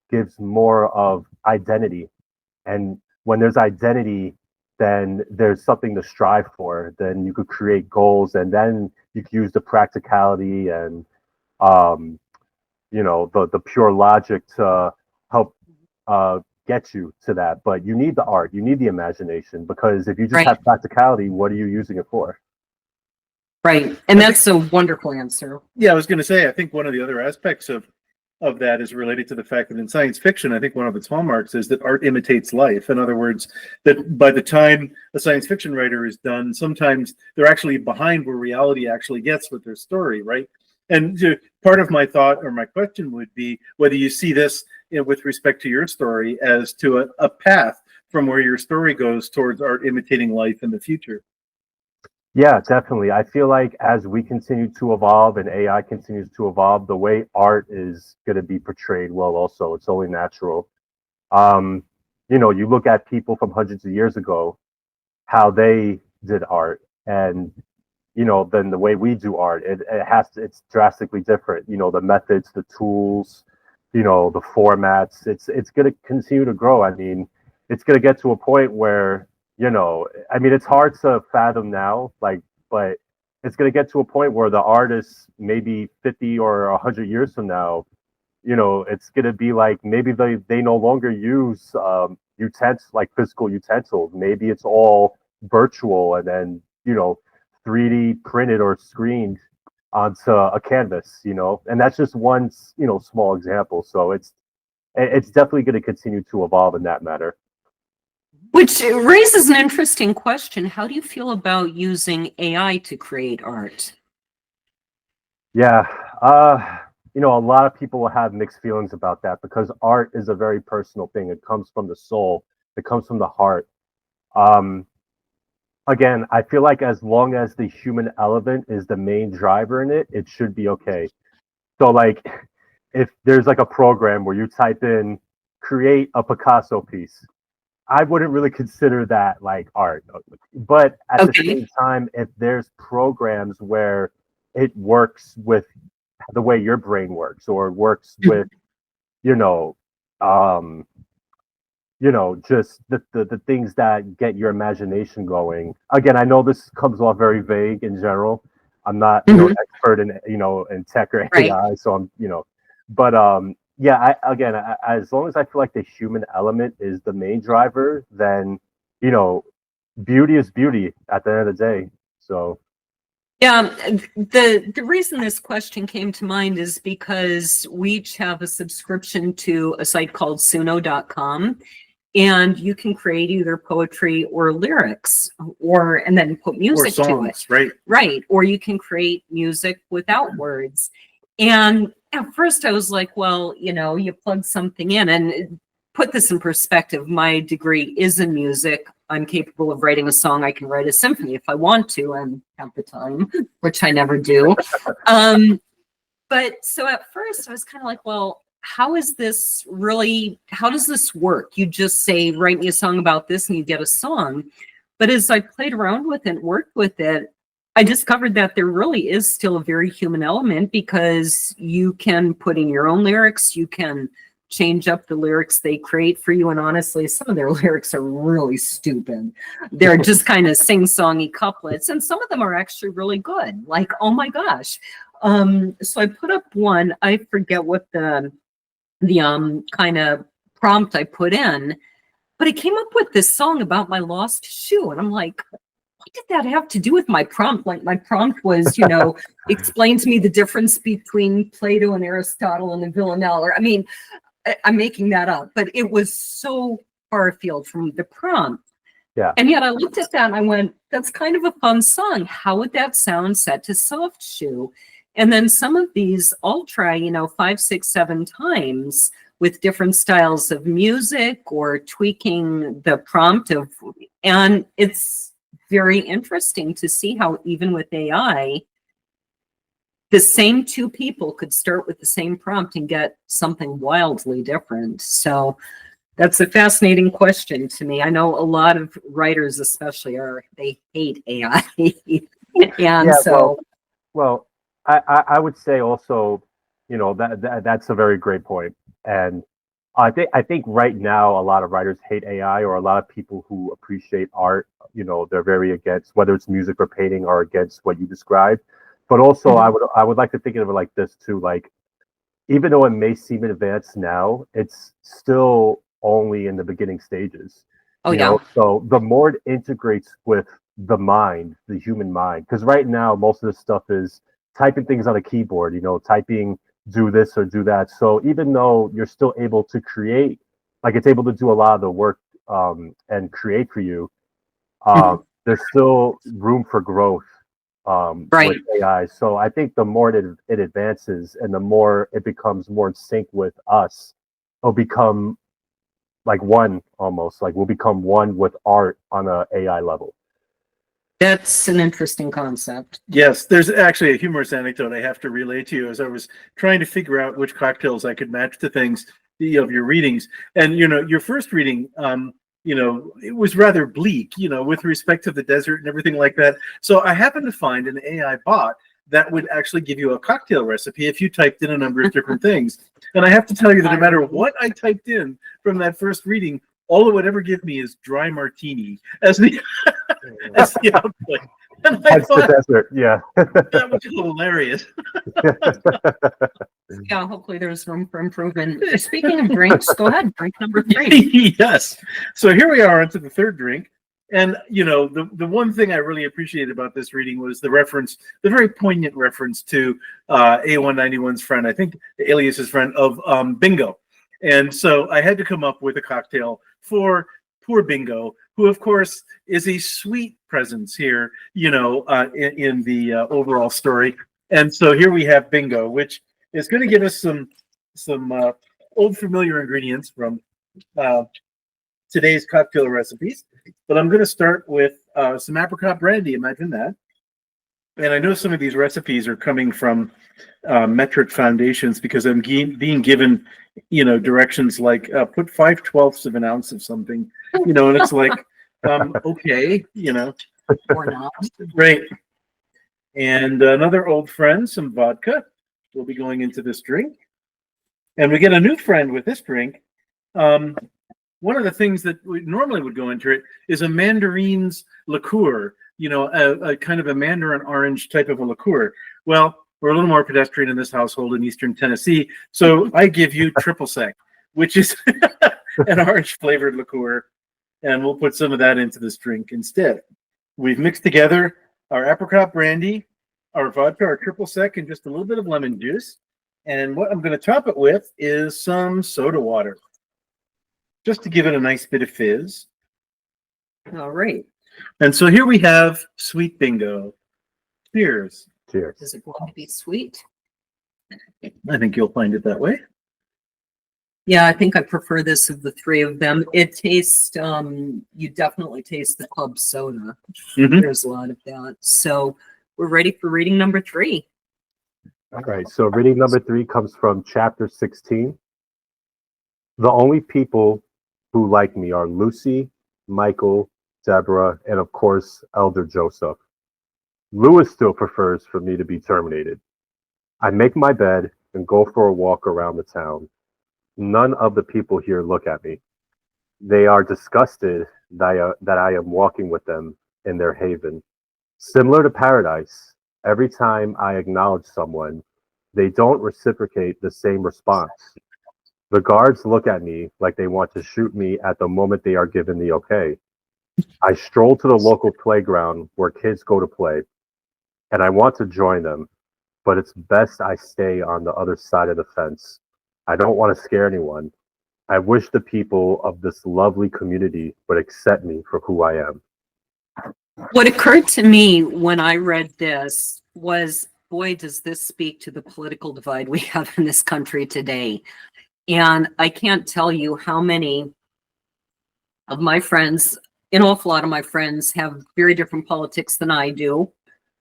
gives more of identity. And when there's identity, then there's something to strive for. Then you could create goals, and then you could use the practicality and the pure logic to help get you to that. But you need the art, you need the imagination, because if you just have practicality, what are you using it for? Right. And that's a wonderful answer. Yeah, I was going to say, I think one of the other aspects of of that is related to the fact that in science fiction, I think one of its hallmarks is that art imitates life. In other words, that by the time a science fiction writer is done, sometimes they're actually behind where reality actually gets with their story, right? And part of my thought or my question would be whether you see this, with respect to your story, as to a path from where your story goes towards art imitating life in the future. Yeah, definitely. I feel like as we continue to evolve and AI continues to evolve, the way art is going to be portrayed, well, also, it's only natural. You look at people from hundreds of years ago, how they did art, and then the way we do art, it's drastically different. The methods, the tools, the formats. It's going to continue to grow. I mean, it's going to get to a point where it's hard to fathom now, but it's going to get to a point where the artists, maybe 50 or 100 years from now, it's going to be like maybe they no longer use utensils, like physical utensils. Maybe it's all virtual and then 3D printed or screened onto a canvas, and that's just one small example. So it's definitely going to continue to evolve in that matter. Which raises an interesting question. How do you feel about using AI to create art? Yeah, a lot of people will have mixed feelings about that because art is a very personal thing. It comes from the soul. It comes from the heart. Again, I feel like as long as the human element is the main driver in it, it should be okay. So, like, if there's like a program where you type in create a Picasso piece, I wouldn't really consider that like art. But at the same time, if there's programs where it works with the way your brain works, or works with, just the things that get your imagination going. Again, I know this comes off very vague in general. I'm not an expert in in tech or AI, so I'm but yeah, as long as I feel like the human element is the main driver, then beauty is beauty at the end of the day. So yeah, the reason this question came to mind is because we each have a subscription to a site called suno.com, and you can create either poetry or lyrics, and then put music to it. Right. Or you can create music without words. And at first I was like, well, you plug something in, and put this in perspective. My degree is in music. I'm capable of writing a song. I can write a symphony if I want to and have the time, which I never do. But so at first I was kind of like, well, how does this work? You just say, write me a song about this, and you get a song. But as I played around with it, worked with it, I discovered that there really is still a very human element, because you can put in your own lyrics, you can change up the lyrics they create for you. And honestly, some of their lyrics are really stupid. They're just kind of sing-songy couplets, and some of them are actually really good. Like, oh my gosh. So I put up one, I forget what the kind of prompt I put in, but it came up with this song about my lost shoe. And I'm like, what did that have to do with my prompt? Like, my prompt was, explain to me the difference between Plato and Aristotle and the Villanelle. Or, I mean, I'm making that up, but it was so far afield from the prompt. Yeah. And yet I looked at that and I went, that's kind of a fun song. How would that sound set to soft shoe? And then some of these I'll try, 5, 6, 7 times with different styles of music or tweaking the prompt and it's very interesting to see how even with AI, the same two people could start with the same prompt and get something wildly different. So that's a fascinating question to me. I know a lot of writers especially they hate AI. I would say also, that's a very great point. And I think right now a lot of writers hate AI, or a lot of people who appreciate art, they're very against, whether it's music or painting, or against what you described. But also I would like to think of it like this too, like, even though it may seem advanced now, it's still only in the beginning stages. So the more it integrates with the mind, the human mind, because right now most of this stuff is typing things on a keyboard, typing do this or do that. So even though you're still able to create, like it's able to do a lot of the work and create for you, there's still room for growth Right. with AI. So I think the more it advances and the more it becomes more in sync with us, it'll become like one, almost like we'll become one with art on a AI level. That's an interesting concept. Yes, there's actually a humorous anecdote I have to relay to you as I was trying to figure out which cocktails I could match to things of your readings. And your first reading, it was rather bleak, with respect to the desert and everything like that. So I happened to find an AI bot that would actually give you a cocktail recipe if you typed in a number of different things. And I have to tell you that no matter what I typed in from that first reading, all it would ever give me is dry martini as the as the output. And I That's the thought desert, yeah. that was hilarious. Yeah, hopefully there's room for improvement. Speaking of drinks, go ahead, drink number 3. Yes. So here we are onto the third drink. And, the one thing I really appreciated about this reading was the very poignant reference to A191's friend, I think Aelius's friend of Bingo. And so I had to come up with a cocktail for poor Bingo, who, of course, is a sweet presence here, in the overall story. And so here we have Bingo, which is going to give us some old familiar ingredients from today's cocktail recipes. But I'm going to start with some apricot brandy. Imagine that. And I know some of these recipes are coming from metric foundations because I'm being given, directions like put 5/12 of an ounce of something, and it's like, okay, Or not. Great. And another old friend, some vodka, will be going into this drink. And we get a new friend with this drink. One of the things that we normally would go into it is a mandarin's liqueur, a kind of a mandarin orange type of a liqueur. Well, we're a little more pedestrian in this household in Eastern Tennessee. So I give you triple sec, which is an orange flavored liqueur. And we'll put some of that into this drink instead. We've mixed together our apricot brandy, our vodka, our triple sec, and just a little bit of lemon juice. And what I'm going to top it with is some soda water, just to give it a nice bit of fizz. All right. And so here we have Sweet Bingo. Cheers. Cheers. Is it going to be sweet? I think you'll find it that way. Yeah, I think I prefer this of the 3 of them. It tastes, you definitely taste the club soda. Mhm. There's a lot of that. So we're ready for reading number 3. All right, so reading number 3 comes from chapter 16. The only people who like me are Lucy, Michael, Deborah, and of course, Elder Joseph. Lewis still prefers for me to be terminated. I make my bed and go for a walk around the town. None of the people here look at me. They are disgusted that I am walking with them in their haven. Similar to paradise, every time I acknowledge someone, they don't reciprocate the same response. The guards look at me like they want to shoot me at the moment they are given the okay. I stroll to the local playground where kids go to play, and I want to join them, but it's best I stay on the other side of the fence. I don't want to scare anyone. I wish the people of this lovely community would accept me for who I am. What occurred to me when I read this was, boy, does this speak to the political divide we have in this country today. And I can't tell you how many of my friends, an awful lot of my friends, have very different politics than I do.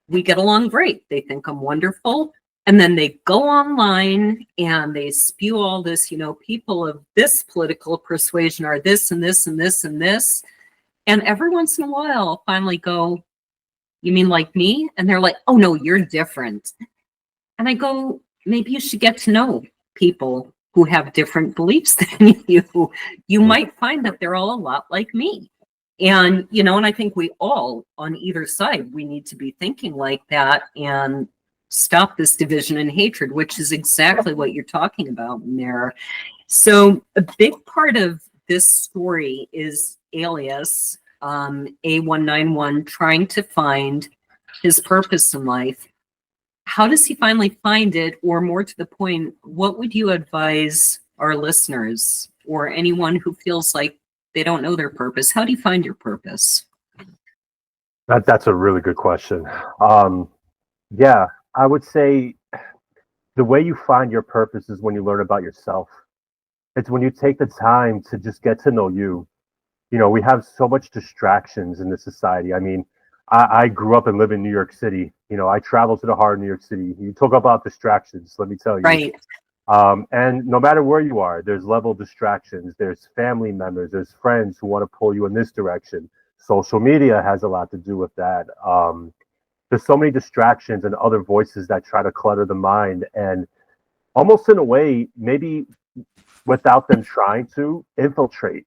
We get along great. They think I'm wonderful. And then they go online and they spew all this, people of this political persuasion are this and this and this and this. And every once in a while, I'll finally go, you mean like me? And they're like, oh, no, you're different. And I go, maybe you should get to know people who have different beliefs than you. You might find that they're all a lot like me. And, and I think we all on either side, we need to be thinking like that and stop this division and hatred, which is exactly what you're talking about in there. So a big part of this story is Aelius, A191, trying to find his purpose in life. how does he finally find it? Or more to the point, what would you advise our listeners or anyone who feels like they don't know their purpose? How do you find your purpose? That's a really good question. Yeah, I would say the way you find your purpose is when you learn about yourself. It's when you take the time to just get to know you. You know, we have so much distractions in this society. I mean, I grew up and live in New York City. You know, I travel to the heart of New York City. You talk about distractions, let me tell you. Right. And no matter where you are, there's level distractions. There's family members, there's friends who want to pull you in this direction. Social media has a lot to do with that. There's so many distractions and other voices that try to clutter the mind, and almost in a way, maybe without them trying to infiltrate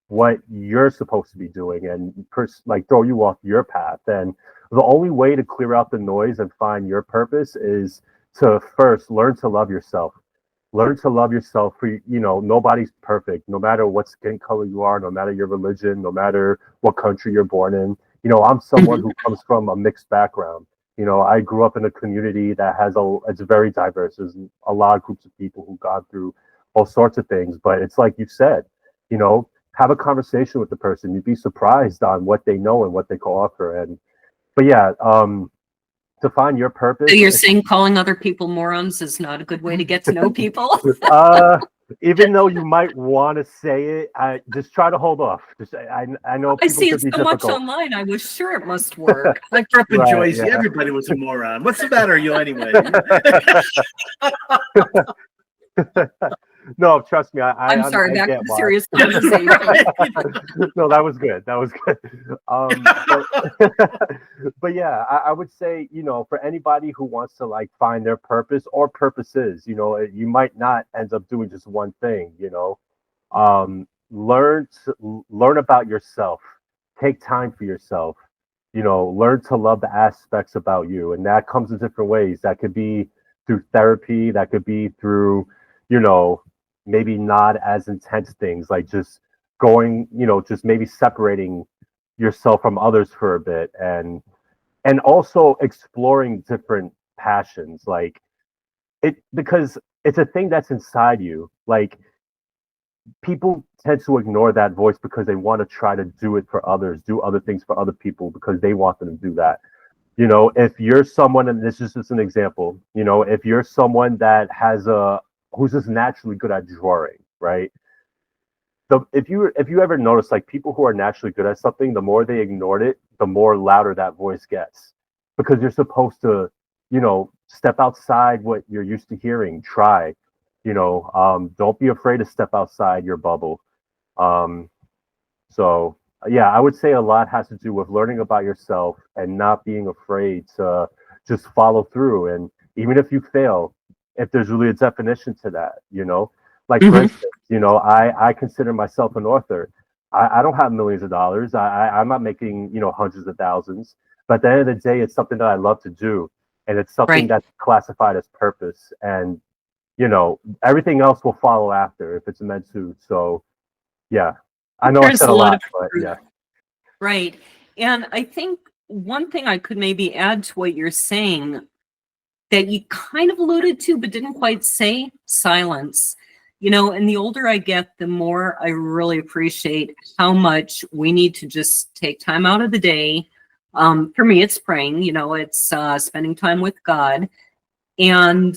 what you're supposed to be doing and like throw you off your path. And the only way to clear out the noise and find your purpose is to first learn to love yourself. Learn to love yourself. For, you know, nobody's perfect, no matter what skin color you are, no matter your religion, no matter what country you're born in. You know, I'm someone who comes from a mixed background. You know, I grew up in a community that it's very diverse. There's a lot of groups of people who've gone through all sorts of things, but it's like you said, you know, have a conversation with the person. You'd be surprised on what they know and what they can offer. But yeah, to find your purpose. So you're saying calling other people morons is not a good way to get to know people? Even though you might want to say it, I just try to hold off. I know I see can it's be so difficult. much online. I was sure it must work. I grew up in Right, Jersey. yeah. Everybody was a moron. What's the matter, you anyway? No, trust me. I'm sorry, I back get to the why. serious conversation. No, that was good. That was good. But yeah, I would say, you know, for anybody who wants to like find their purpose or purposes, you know, you might not end up doing just one thing. You know, learn about yourself. Take time for yourself. You know, learn to love the aspects about you, and that comes in different ways. That could be through therapy. That could be through, you know, maybe not as intense things like just going, you know, just maybe separating yourself from others for a bit, and also exploring different passions, like it, because it's a thing that's inside you. Like, people tend to ignore that voice because they want to try to do it for others, do other things for other people because they want them to do that. You know, if you're someone, and this is just an example, you know, if you're someone that who's just naturally good at drawing, right? If you ever notice, like, people who are naturally good at something, the more they ignored it, the more louder that voice gets, because you're supposed to, you know, step outside what you're used to hearing. Try, you know, don't be afraid to step outside your bubble. So yeah, I would say a lot has to do with learning about yourself and not being afraid to just follow through. And even if you fail, if there's really a definition to that, you know, like for instance, you know, I consider myself an author. I don't have millions of dollars. I'm not making, you know, hundreds of thousands. But at the end of the day, it's something that I love to do, and it's something Right. that's classified as purpose. And you know, everything else will follow after if it's meant to. So yeah, I know I There's said a a lot lot, of but truth. yeah. Right. And I think one thing I could maybe add to what you're saying that you kind of alluded to but didn't quite say, silence. You know, and the older I get, the more I really appreciate how much we need to just take time out of the day. For me, it's praying, you know, it's spending time with God, and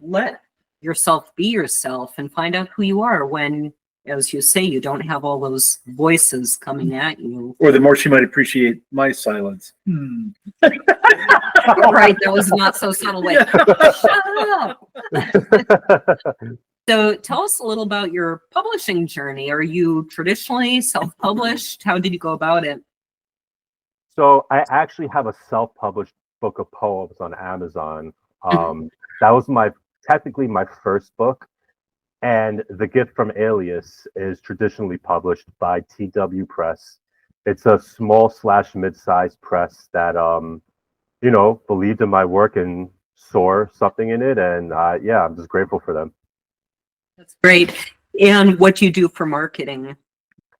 let yourself be yourself and find out who you are when, as you say, you don't have all those voices coming at you. Or the more she might appreciate my silence. Right, that was not so subtle way. Shut up. So tell us a little about your publishing journey. Are you traditionally self-published? How did you go about it? So I actually have a self-published book of poems on Amazon. That was technically my first book. And The Gift From Aelius is traditionally published by TW Press. It's a small / mid-sized press that, you know, believed in my work and saw something in it. And yeah, I'm just grateful for them. That's great. And what do you do for marketing?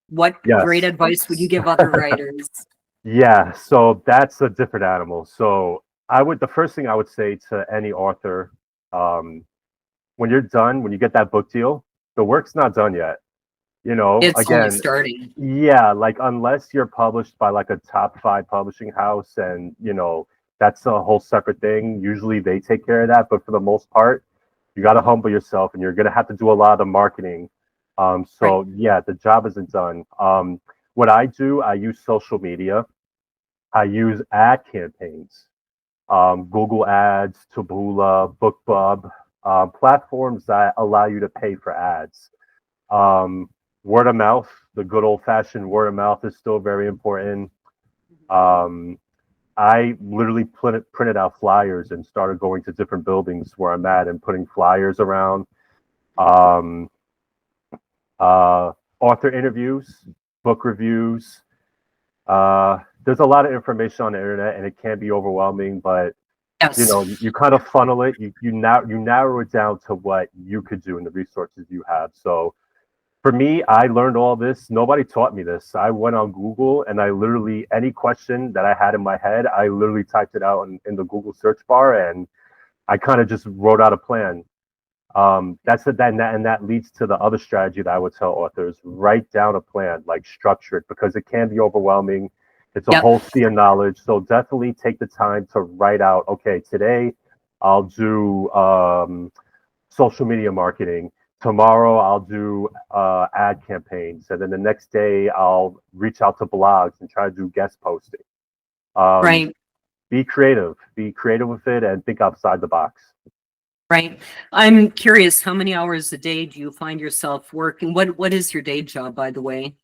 What great advice would you give other writers? Yeah, so that's a different animal. So The first thing I would say to any author, when you're done, when you get that book deal, the work's not done yet. It's only Again, starting. yeah, like unless you're published by like a top 5 publishing house, and that's a whole separate thing. Usually they take care of that, but for the most part, you got to humble yourself, and you're gonna have to do a lot of the marketing. So yeah, the job isn't done. What I do, I use social media. I use ad campaigns, Google Ads, Taboola, BookBub, platforms that allow you to pay for ads. Um, Word of mouth, the good old fashioned word of mouth is still very important. Um, I literally printed out flyers and started going to different buildings where I'm at and putting flyers around. Um, Author interviews, book reviews. There's a lot of information on the internet, and it can be overwhelming, but Yes. you kind of funnel it. You narrow it down to what you could do and the resources you have. So for me, I learned all this. Nobody taught me this. I went on Google, and I literally, any question that I had in my head, I literally typed it out in the Google search bar, and I kind of just wrote out a plan. That leads to the other strategy that I would tell authors: write down a plan, like structure it, because it can be overwhelming. It's a whole sea of knowledge. So definitely take the time to write out, okay, today I'll do social media marketing. Tomorrow I'll do ad campaigns. And then the next day I'll reach out to blogs and try to do guest posting. Right. Be creative with it, and think outside the box. Right. I'm curious, how many hours a day do you find yourself working? What is your day job, by the way?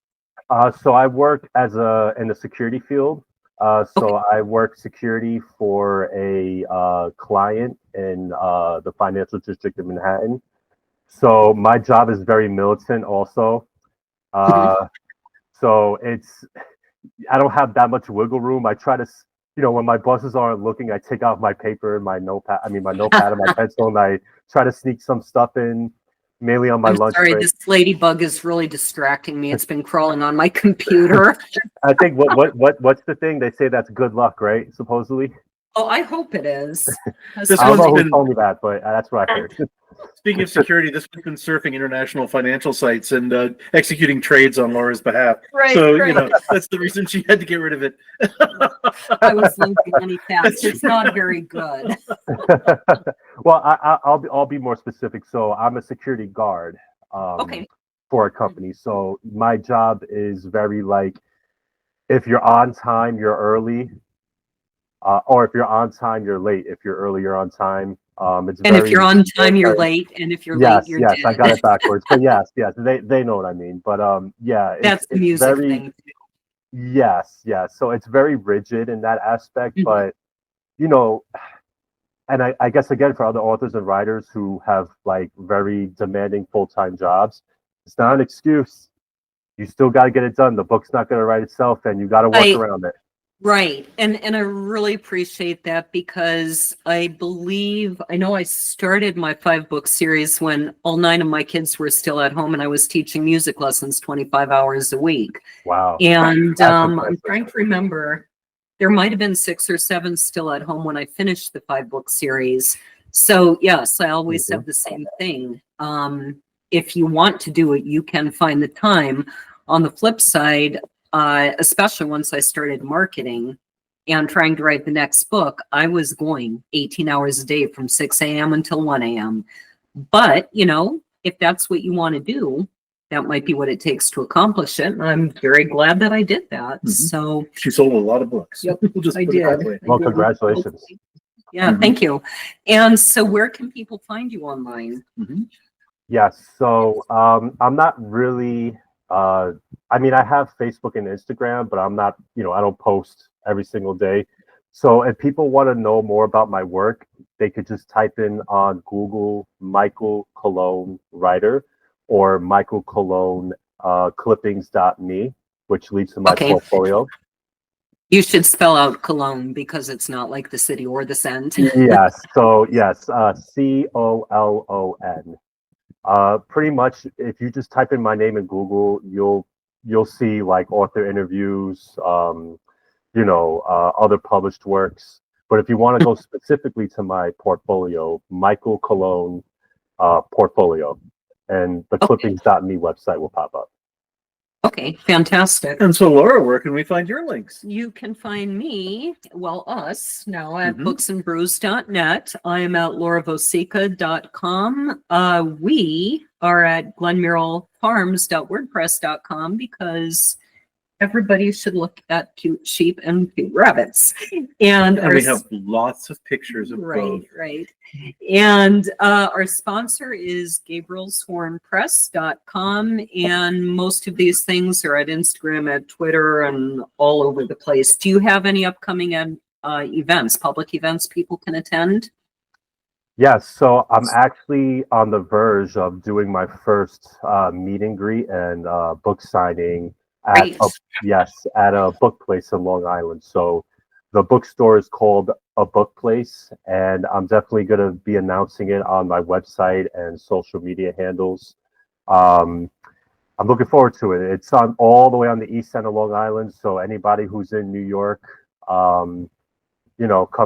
So I work in the security field. So I work security for a client in the financial district of Manhattan. So my job is very militant also. So I don't have that much wiggle room. I try to, when my bosses aren't looking, I take out my paper and my notepad and my pencil, and I try to sneak some stuff in, mainly on my lunch Sorry, break. this ladybug is really distracting me. It's been crawling on my computer. I think what's the thing? They say that's good luck, right? Supposedly. Oh, I hope it is. I don't know who told me that, but that's what I heard. Speaking of security, this has been surfing international financial sites and executing trades on Laura's behalf. Right, so, right. That's the reason she had to get rid of it. I was losing money fast. It's not very good. Well, I'll be more specific. So I'm a security guard for a company. So my job is very like, if you're on time, you're early. Or if you're on time, you're late. If you're early, you're on time. If you're on time, you're late, and if you're late, you're dead. Yes, I got it backwards. But yes, they know what I mean. But that's the music thing. Yes. So it's very rigid in that aspect. But and I guess again, for other authors and writers who have like very demanding full-time jobs, it's not an excuse. You still got to get it done. The book's not going to write itself, and you got to work around it. Right. And I really appreciate that, because I know I started my 5-book series when all 9 of my kids were still at home, and I was teaching music lessons 25 hours a week. Wow. And I'm trying to remember, there might have been 6 or 7 still at home when I finished the 5-book series. So yes, I always have the same thing. If you want to do it, you can find the time. On the flip side, especially once I started marketing and trying to write the next book, I was going 18 hours a day from 6 a.m. until 1 a.m. But, if that's what you want to do, that might be what it takes to accomplish it. And I'm very glad that I did that. Mm-hmm. So she sold a lot of books. Yep, we'll just I put did. It that way. Well, congratulations. Yeah, thank you. And so where can people find you online? Yes. So I'm not really... I have Facebook and Instagram, but I'm not, I don't post every single day. So if people want to know more about my work, they could just type in on Google Michael Cologne writer, or Michael Cologne clippings.me, which leads to my portfolio. You should spell out Cologne, because it's not like the city or the scent. Yes. So yes, COLON. Pretty much, if you just type in my name in Google, you'll see like author interviews, other published works. But if you want to go specifically to my portfolio, Michael Cologne portfolio, and the clippings.me website will pop up. Okay, fantastic. And so, Laura, where can we find your links? You can find me, well, us now at booksandbrews.net. I am at lauravosica.com. We are at glenmurrellfarms.wordpress.com because everybody should look at cute sheep and cute rabbits. And we have lots of pictures of both. Right. And our sponsor is gabrielshornpress.com. And most of these things are at Instagram, at Twitter, and all over the place. Do you have any upcoming events, public events people can attend? Yes, so I'm actually on the verge of doing my first meet and greet and book signing at a book place in Long Island. So the bookstore is called A Book Place, and I'm definitely going to be announcing it on my website and social media handles. I'm looking forward to it. It's on all the way on the east end of Long Island, so anybody who's in New York, come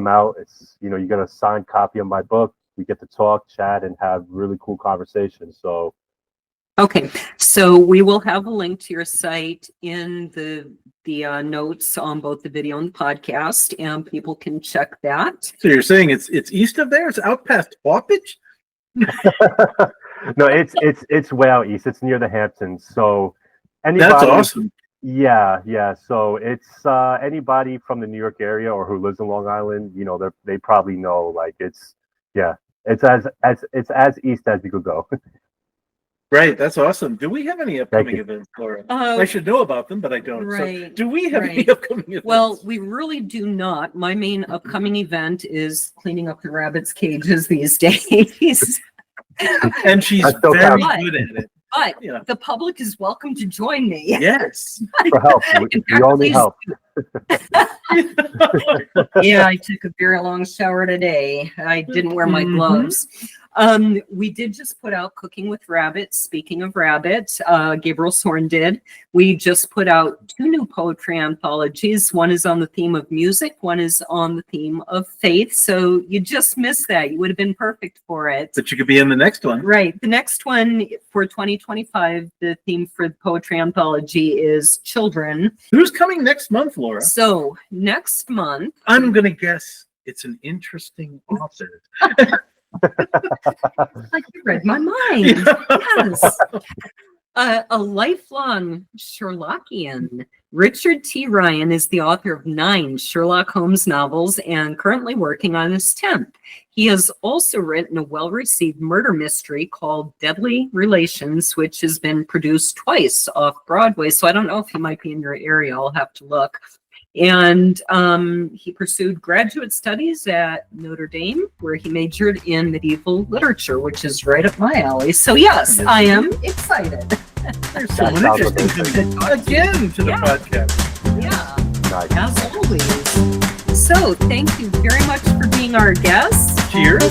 out. It's, you get a signed copy of my book. We get to talk, chat, and have really cool conversations. So okay, so we will have a link to your site in the notes on both the video and the podcast, and people can check that. So you're saying it's east of there? It's out past Wappage? No, it's way out east. It's near the Hamptons. So anybody, that's awesome. Yeah. So it's anybody from the New York area or who lives in Long Island. They probably know. Like it's as east as you could go. Right, that's awesome. Do we have any upcoming events, Laura? I should know about them, but I don't. Right. So do we have any upcoming events? Well, we really do not. My main upcoming event is cleaning up the rabbits' cages these days. And she's very good at it. But the public is welcome to join me. Yes. For help. We all need help. Yeah, I took a very long shower today. I didn't wear my gloves. We did just put out Cooking with Rabbits. Speaking of rabbits, Gabriel Sorn did. We just put out 2 new poetry anthologies. One is on the theme of music. One is on the theme of faith. So you just missed that. You would have been perfect for it. But you could be in the next one. Right. The next one for 2025, the theme for the poetry anthology is children. Who's coming next month, Laura? So next month, I'm going to guess it's an interesting author. Like you read my mind. Yes. A lifelong Sherlockian. Richard T. Ryan is the author of 9 Sherlock Holmes novels and currently working on his 10th. He has also written a well-received murder mystery called Deadly Relations, which has been produced twice off Broadway. So I don't know if he might be in your area. I'll have to look. And he pursued graduate studies at Notre Dame, where he majored in medieval literature, which is right up my alley. So yes, I am excited. There's someone interesting again to the podcast. Yeah, Nice. as always. So thank you very much for being our guest. Cheers.